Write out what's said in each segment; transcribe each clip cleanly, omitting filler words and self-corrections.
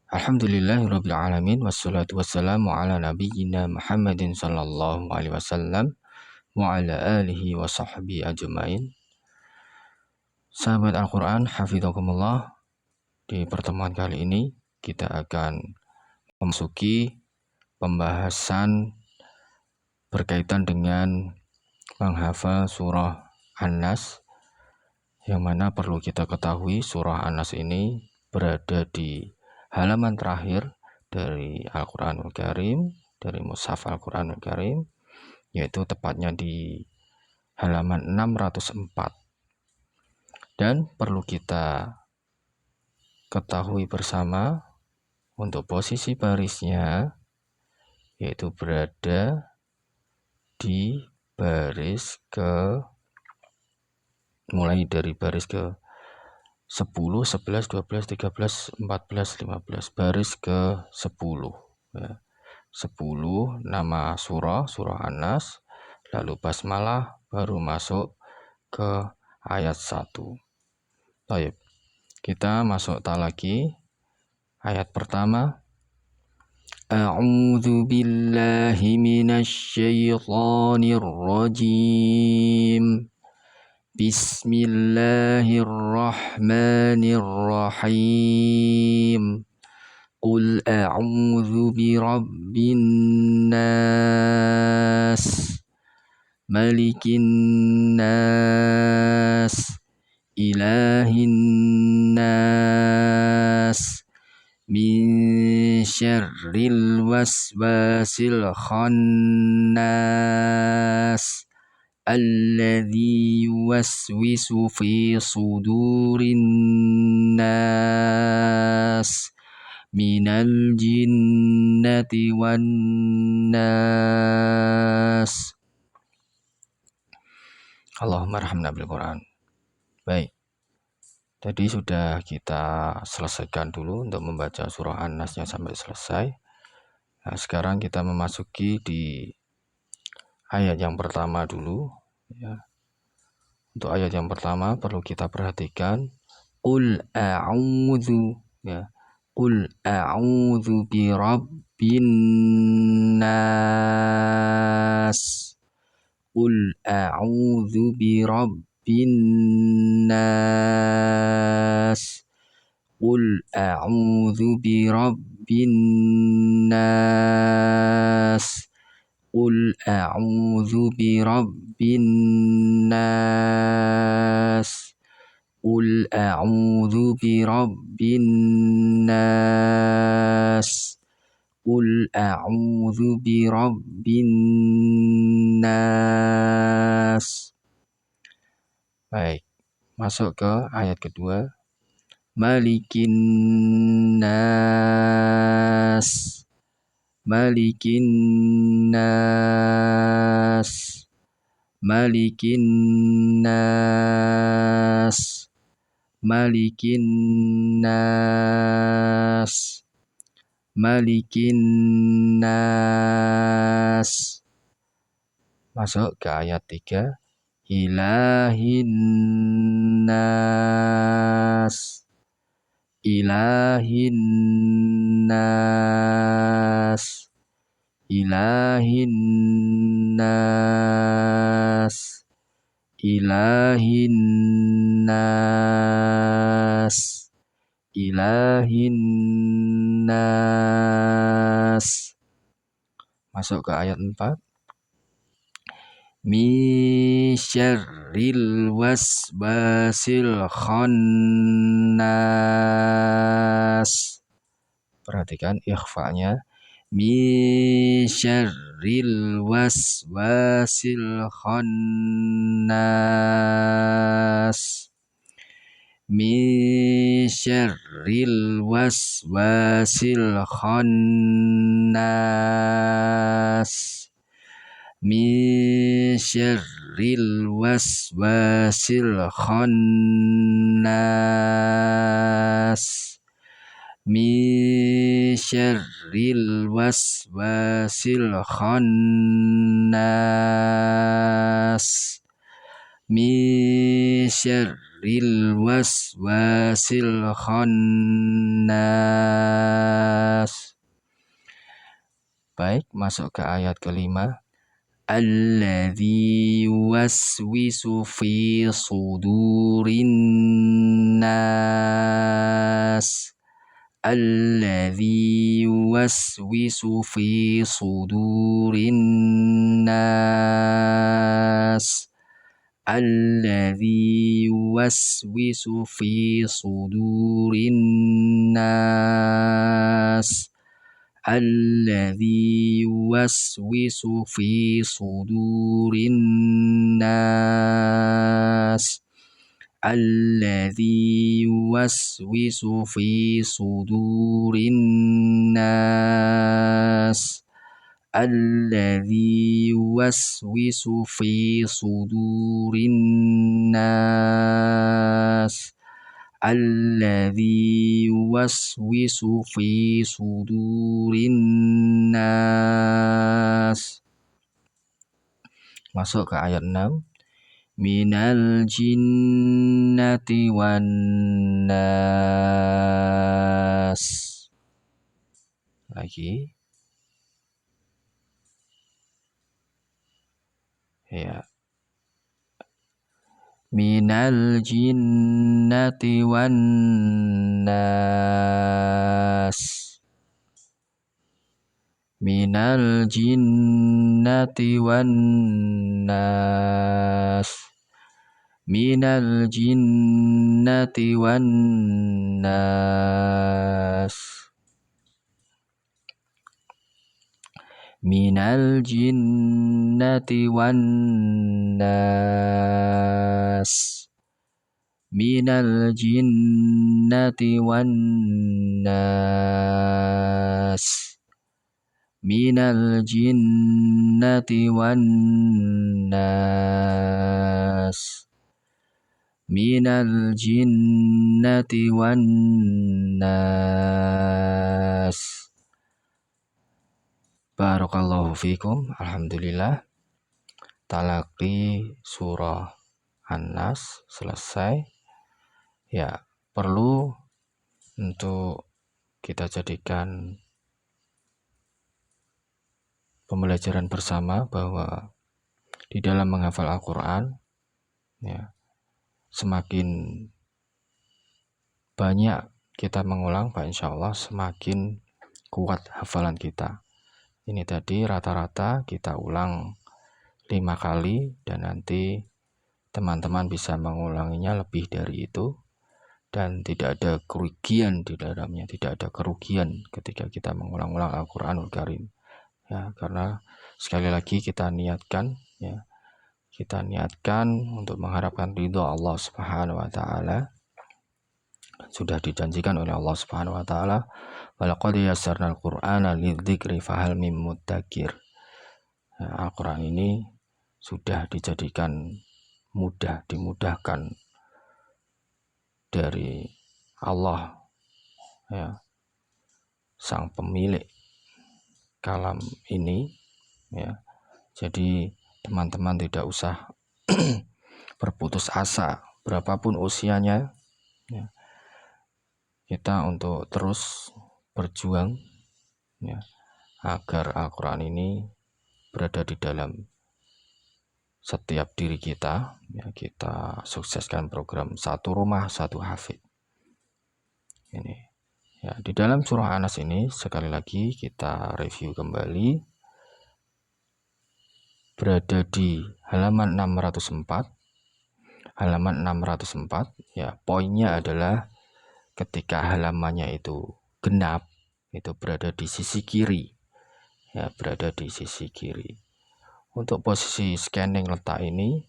Alhamdulillahirabbil alamin wassalatu wassalamu ala nabiyyina Muhammadin sallallahu alaihi wasallam wa ala alihi wa sahbihi ajmain. Sahabat Al-Qur'an, hafizakumullah. Di pertemuan kali ini kita akan memasuki pembahasan berkaitan dengan menghafal surah An-Nas, yang mana perlu kita ketahui surah An-Nas ini berada di halaman terakhir dari Al-Quranul Karim, dari Mushaf Al-Quranul Karim, yaitu tepatnya di halaman 604. Dan perlu kita ketahui bersama untuk posisi barisnya, yaitu berada di baris mulai dari baris ke 10, 11, 12, 13, 14, 15, baris ke 10 ya. 10 nama surah An-Nas, lalu basmalah, baru masuk ke ayat 1. Baik, kita masuk lagi ayat pertama. A'udzu billahi minasyaitonir rajim. Bismillahirrahmanirrahim. Qul a'udzu birabbin nas, malikin nas, ilahin nas, min syarril waswasil khannas, alladzi yuwaswisu fi sudurin nas, minal jinnati wan nas. Allahumma rahmna bil Quran. Baik, tadi sudah kita selesaikan dulu untuk membaca surah An-Nasnya sampai selesai. Nah, sekarang kita memasuki di ayat yang pertama dulu ya. Untuk ayat yang pertama perlu kita perhatikan, qul a'udzu ya. Qul a'udzu birabbin nas. Qul a'udzu birabbin nas. Qul a'udzu birabbin nas. Qul a'udzu birabbin nas. Qul a'udzu birabbin nas. Qul a'udzu birabbin nas. Baik, masuk ke ayat kedua. Malikin nas. Malikin nas. Malikin nas. Malikin nas. Malikin nas. Masuk ke ayat 3. Ilahin nas. Ilahin nas. Ilahin nas. Ilahin nas. Ilahin nas. Masuk ke ayat 4. Min syarril waswasil khannas. Perhatikan ikhfa'nya. Min syarril waswasil khannas. Min syarril waswasil khannas. Min syarril waswasil khannas. Min syarril waswasil khannas. Min syarril waswasil khannas. nas. Baik, masuk ke ayat kelima. Alladzi yuwaswisu fi sudurin nas. Alladzi yuwaswisu fi sudurin nas. Alladzi yuwaswisu fi sudurin nas. Alladzi yuwaswisu fi sudurin nas. Alladzi yuwaswisu fi sudurin nas. Alladzi yuwaswisu fi sudurin nas. Alladzi yuwaswisu fi sudurin nas. Masuk ke ayat 6. Minal jinnati wan nas. Lagi. Ya. Minal jinnati wan nas. Minal jinnati wan nas. Minal jinnati wan nas. Minal jinnati wan nas. Minal jinnati wan nas. Minal jinnati wan nas. Minal jinnati wan nas. Barakallahu fikum. Alhamdulillah. Talaqi surah An-Nas selesai. Ya, perlu untuk kita jadikan pembelajaran bersama bahwa di dalam menghafal Al-Quran, ya, semakin banyak kita mengulang, Pak, insya Allah semakin kuat hafalan kita. Ini tadi rata-rata kita ulang 5 kali dan nanti teman-teman bisa mengulanginya lebih dari itu dan tidak ada kerugian di dalamnya, tidak ada kerugian ketika kita mengulang-ulang Al-Quranul Karim. Ya, karena sekali lagi kita niatkan, ya, kita niatkan untuk mengharapkan ridho Allah Subhanahu wa taala. Sudah dijanjikan oleh Allah Subhanahu wa taala, walaqad yassarnal Qur'ana lidzikri fahal mim muddakir. Ya, Al-Qur'an ini sudah dijadikan mudah, dimudahkan dari Allah, ya, sang pemilik kalam ini, ya. Jadi teman-teman tidak usah berputus asa berapapun usianya, ya. Kita untuk terus berjuang, ya, agar Al-Quran ini berada di dalam setiap diri kita, ya. Kita sukseskan program Satu Rumah Satu Hafid ini, ya. Di dalam surah An-Nas ini sekali lagi kita review kembali, berada di halaman 604. Halaman 604, ya, poinnya adalah ketika halamannya itu genap, itu berada di sisi kiri, ya, berada di sisi kiri. Untuk posisi scanning letak ini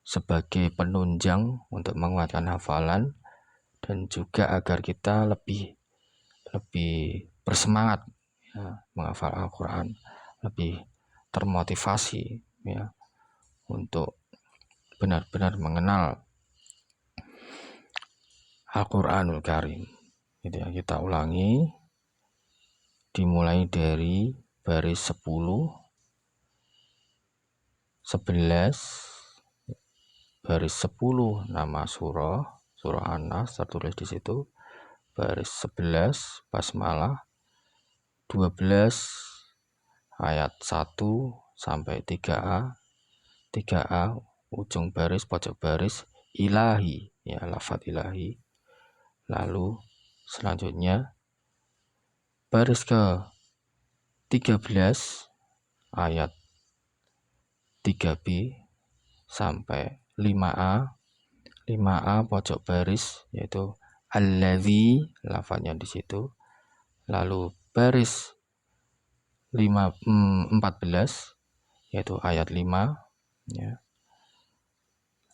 sebagai penunjang untuk menguatkan hafalan dan juga agar kita lebih bersemangat, ya, menghafal Al-Quran, lebih termotivasi, ya, untuk benar-benar mengenal Al-Quranul Karim. Gitu, ya. Kita ulangi, dimulai dari baris 10, 11, baris 10 nama surah An-Nas tertulis di situ, baris 11 basmalah, 12 ayat 1 sampai 3a, 3a ujung baris pojok baris ilahi, ya lafadz ilahi. Lalu selanjutnya baris ke 13 ayat 3b sampai 5a, 5a pojok baris yaitu alladzi, lafadznya di situ. Lalu baris 14 yaitu ayat 5, ya.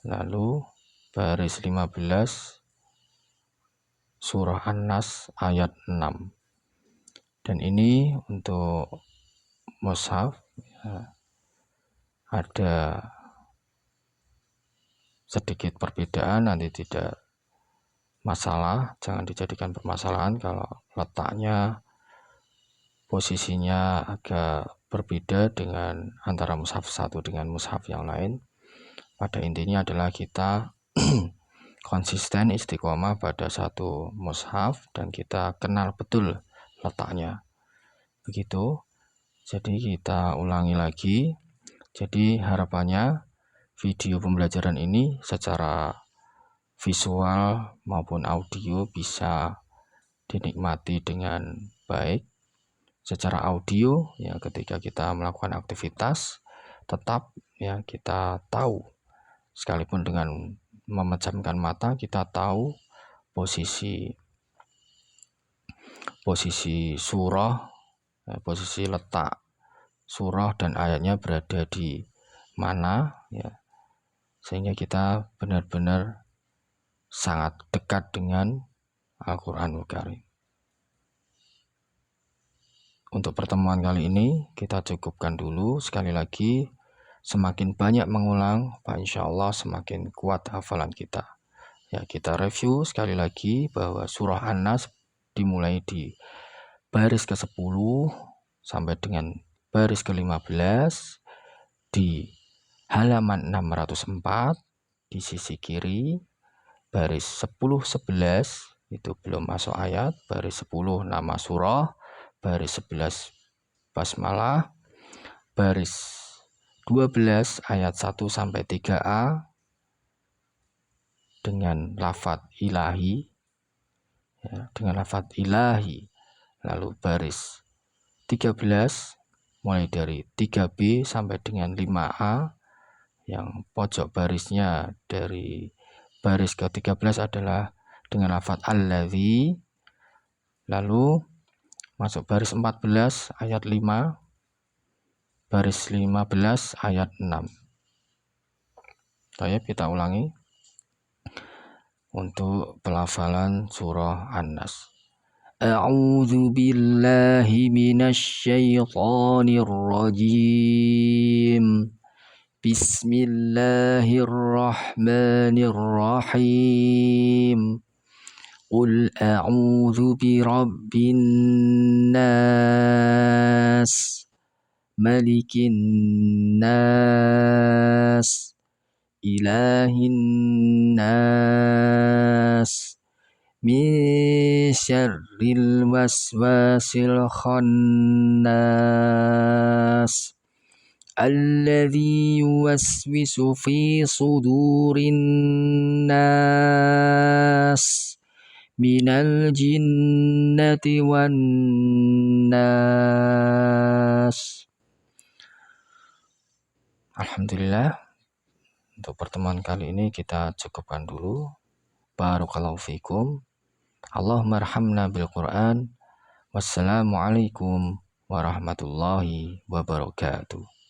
Lalu baris 15 surah An-Nas ayat 6. Dan ini untuk mushaf, ya, ada sedikit perbedaan, nanti tidak masalah, jangan dijadikan permasalahan kalau letaknya, posisinya agak berbeda dengan antara mushaf satu dengan mushaf yang lain. Pada intinya adalah kita konsisten istiqomah pada satu mushaf dan kita kenal betul letaknya. Begitu. Jadi kita ulangi lagi. Jadi harapannya video pembelajaran ini secara visual maupun audio bisa dinikmati dengan baik. Secara audio, ya, ketika kita melakukan aktivitas tetap, ya, kita tahu, sekalipun dengan memejamkan mata, kita tahu posisi surah, posisi letak surah dan ayatnya berada di mana, ya, sehingga kita benar-benar sangat dekat dengan Al-Quranul Karim. Untuk pertemuan kali ini kita cukupkan dulu. Sekali lagi, semakin banyak mengulang, Pak, insya Allah semakin kuat hafalan kita. Ya, kita review sekali lagi bahwa surah An-Nas dimulai di baris ke-10 sampai dengan baris ke-15 di halaman 604 di sisi kiri, baris 10-11 itu belum masuk ayat, baris 10 nama surah, baris 11 basmalah, baris 12 ayat 1 sampai 3a dengan lafadz ilahi, ya, dengan lafadz ilahi. Lalu baris 13 mulai dari 3b sampai dengan 5a yang pojok barisnya dari baris ke-13 adalah dengan lafadz alladzi. Lalu masuk baris 14 ayat 5, baris 15 ayat 6. Baik, kita ulangi untuk pelafalan surah An-Nas. A'udzu billahi minasyaitonir rajim. Bismillahirrahmanirrahim. Qul a'udzu birabbin nas, malikin nas, ilahin nas, min syarril waswasil khannas, alladzi yuwaswisu fi sudurin nas, minal jinnati wan nas. Alhamdulillah, untuk pertemuan kali ini kita cukupkan dulu. Barakallahu fikum. Allahumma arhamna bil Qur'an. Wassalamualaikum warahmatullahi wabarakatuh.